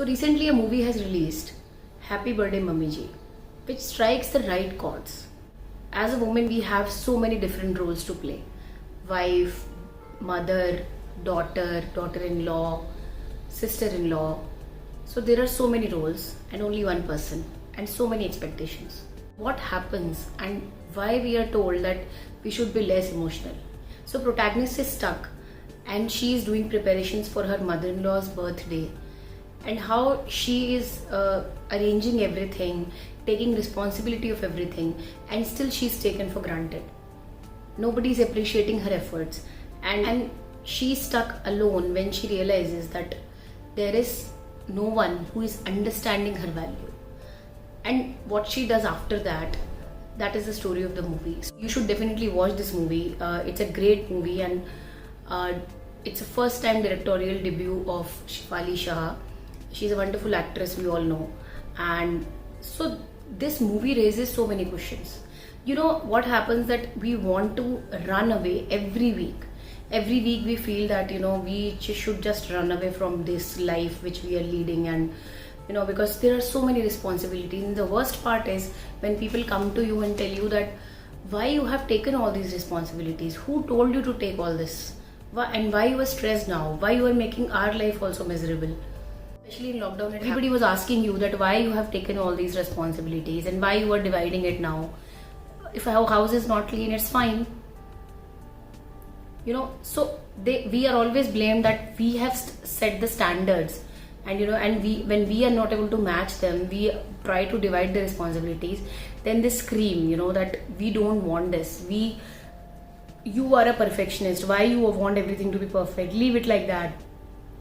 So recently a movie has released, Happy Birthday Mummy Ji, which strikes the right chords. As a woman, we have so many different roles to play. Wife, mother, daughter, daughter-in-law, sister-in-law. So there are so many roles and only one person and so many expectations. What happens and why we are told that we should be less emotional? So protagonist is stuck and she is doing preparations for her mother-in-law's birthday, and how she is arranging everything, taking responsibility of everything, and still she's taken for granted. Nobody is appreciating her efforts, and she's stuck alone when she realizes that there is no one who is understanding her value. And what she does after that, that is the story of the movie. So you should definitely watch this movie. It's a great movie, and it's a first time directorial debut of Shefali Shah. She's a wonderful actress, we all know. And so this movie raises so many questions. You know what happens, that we want to run away every week. Every week we feel that, we should just run away from this life which we are leading, and because there are so many responsibilities. And the worst part is when people come to you and tell you that why you have taken all these responsibilities, who told you to take all this, and why you are stressed now, why you are making our life also miserable. Especially in lockdown, everybody was asking you that why you have taken all these responsibilities and why you are dividing it now. If our house is not clean, it's fine. So we are always blamed that we have set the standards, and when we are not able to match them, we try to divide the responsibilities. Then they scream, that we don't want this. You are a perfectionist. Why you want everything to be perfect? Leave it like that.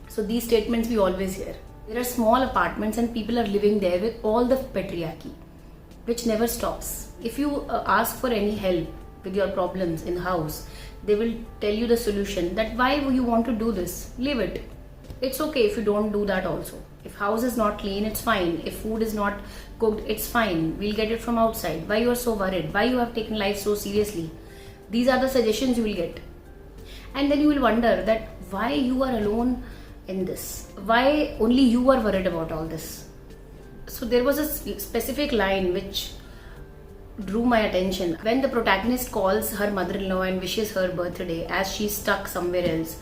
So these statements we always hear. There are small apartments and people are living there with all the patriarchy, which never stops. If you ask for any help with your problems in the house, they will tell you the solution, that why you want to do this? Leave it. It's okay if you don't do that also. If house is not clean, it's fine. If food is not cooked, it's fine. We'll get it from outside. Why you are so worried? Why you have taken life so seriously? These are the suggestions you will get. And then you will wonder that why you are alone in this. Why only you are worried about all this? So there was a specific line which drew my attention. When the protagonist calls her mother-in-law and wishes her birthday as she's stuck somewhere else,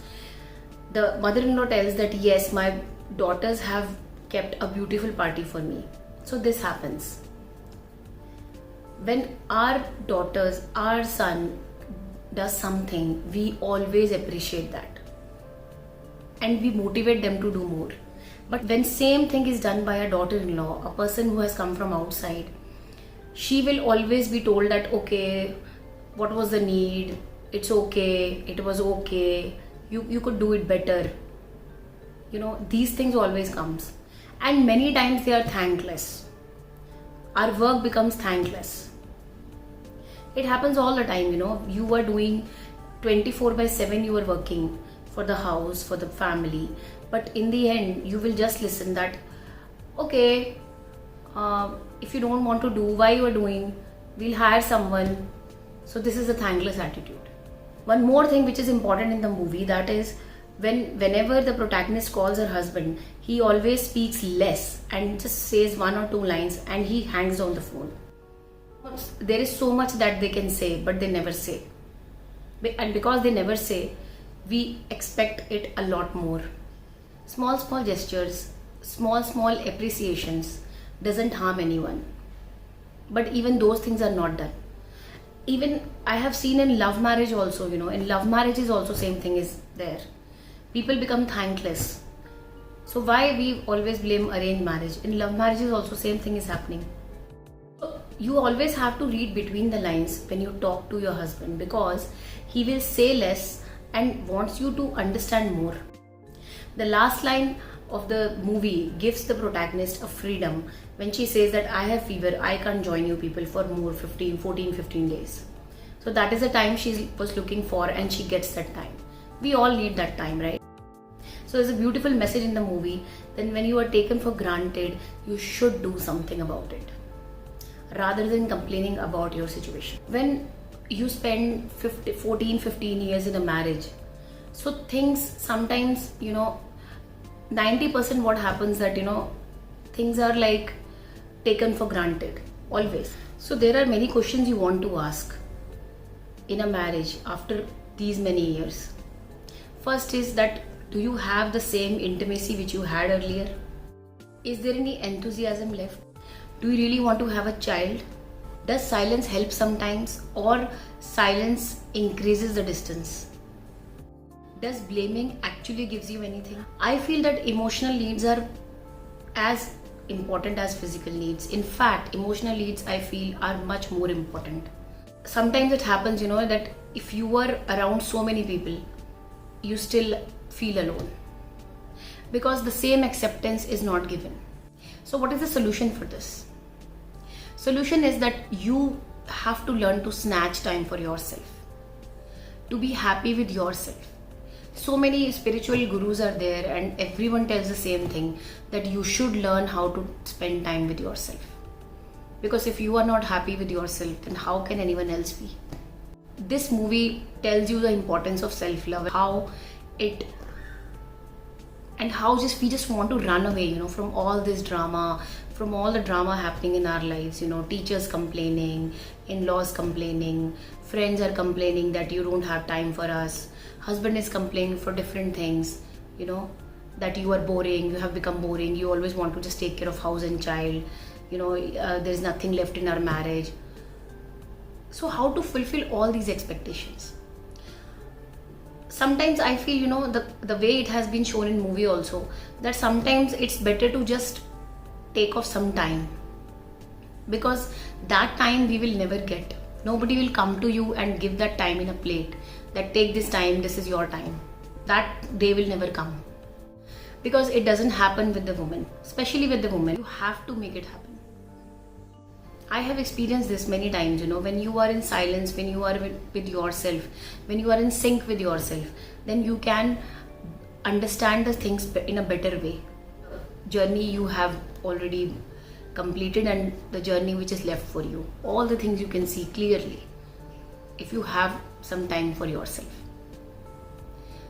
the mother-in-law tells that yes, my daughters have kept a beautiful party for me. So this happens. When our daughters, our son does something, we always appreciate that. And we motivate them to do more. But when same thing is done by a daughter-in-law, a person who has come from outside, she will always be told that, okay, what was the need? It's okay. It was okay. You could do it better. These things always comes. And many times they are thankless. Our work becomes thankless. It happens all the time, You are doing 24/7, you are working for the house, for the family. But in the end, you will just listen that, okay, if you don't want to do, why you are doing, we'll hire someone. So this is a thankless attitude. One more thing which is important in the movie, that is whenever the protagonist calls her husband, he always speaks less and just says one or two lines and he hangs down the phone. There is so much that they can say, but they never say. And because they never say, we expect it a lot more. Small gestures, small appreciations doesn't harm anyone. But even those things are not done. Even I have seen in love marriage also, in love marriages also same thing is there. People become thankless. So why we always blame arranged marriage? In love marriages also same thing is happening. So you always have to read between the lines when you talk to your husband, because he will say less and wants you to understand more. The last line of the movie gives the protagonist a freedom when she says that I have fever, I can't join you people for more 15 days. So that is the time she was looking for, and she gets that time. We all need that time, right? So there's a beautiful message in the movie. Then when you are taken for granted, you should do something about it rather than complaining about your situation. When you spend 15 years in a marriage, so things sometimes, 90% what happens that, things are like taken for granted, always. So there are many questions you want to ask in a marriage after these many years. First is that, do you have the same intimacy which you had earlier? Is there any enthusiasm left? Do you really want to have a child? Does silence help sometimes, or silence increases the distance? Does blaming actually gives you anything? I feel that emotional needs are as important as physical needs. In fact, emotional needs I feel are much more important. Sometimes it happens, that if you were around so many people, you still feel alone because the same acceptance is not given. So what is the solution for this? Solution is that you have to learn to snatch time for yourself, to be happy with yourself. So many spiritual gurus are there and everyone tells the same thing, that you should learn how to spend time with yourself. Because if you are not happy with yourself, then how can anyone else be? This movie tells you the importance of self-love, how we just want to run away, from all this drama, from all the drama happening in our lives, teachers complaining, in-laws complaining, friends are complaining that you don't have time for us, husband is complaining for different things, that you are boring, you have become boring, you always want to just take care of house and child, there's nothing left in our marriage. So how to fulfill all these expectations? Sometimes I feel, the way it has been shown in movie also, that sometimes it's better to just take off some time, because that time we will never get. Nobody will come to you and give that time in a plate, that take this time, this is your time. That day will never come, because it doesn't happen with the woman. Especially with the woman, you have to make it happen. I have experienced this many times, when you are in silence, when you are with yourself, when you are in sync with yourself, then you can understand the things in a better way. Journey you have already completed and the journey which is left for you, all the things you can see clearly if you have some time for yourself.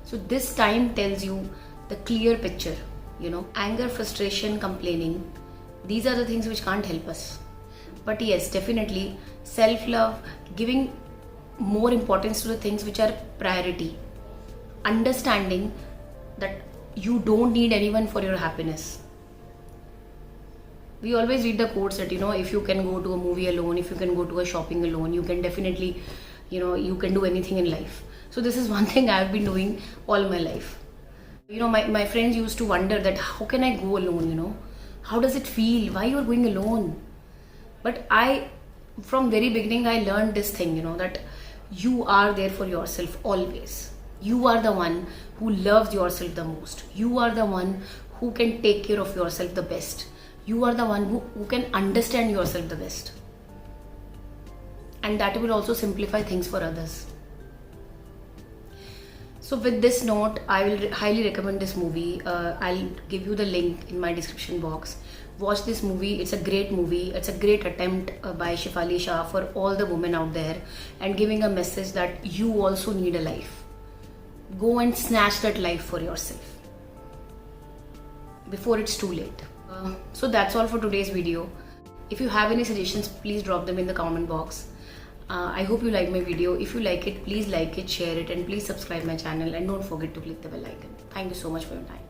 So this time tells you the clear picture, anger, frustration, complaining, these are the things which can't help us. But yes, definitely self-love, giving more importance to the things which are priority, understanding that you don't need anyone for your happiness. We always read the quotes that, if you can go to a movie alone, if you can go to a shopping alone, you can definitely, you can do anything in life. So this is one thing I've been doing all my life. My friends used to wonder that how can I go alone, how does it feel, why you're going alone? But from very beginning, I learned this thing, that you are there for yourself always. You are the one who loves yourself the most. You are the one who can take care of yourself the best. You are the one who can understand yourself the best. And that will also simplify things for others. So with this note, I will highly recommend this movie. I'll give you the link in my description box. Watch this movie. It's a great movie. It's a great attempt by Shefali Shah for all the women out there, and giving a message that you also need a life. Go and snatch that life for yourself before it's too late. So that's all for today's video. If you have any suggestions, please drop them in the comment box. I hope you like my video. If you like it, please like it, share it, and please subscribe my channel, and don't forget to click the bell icon. Thank you so much for your time.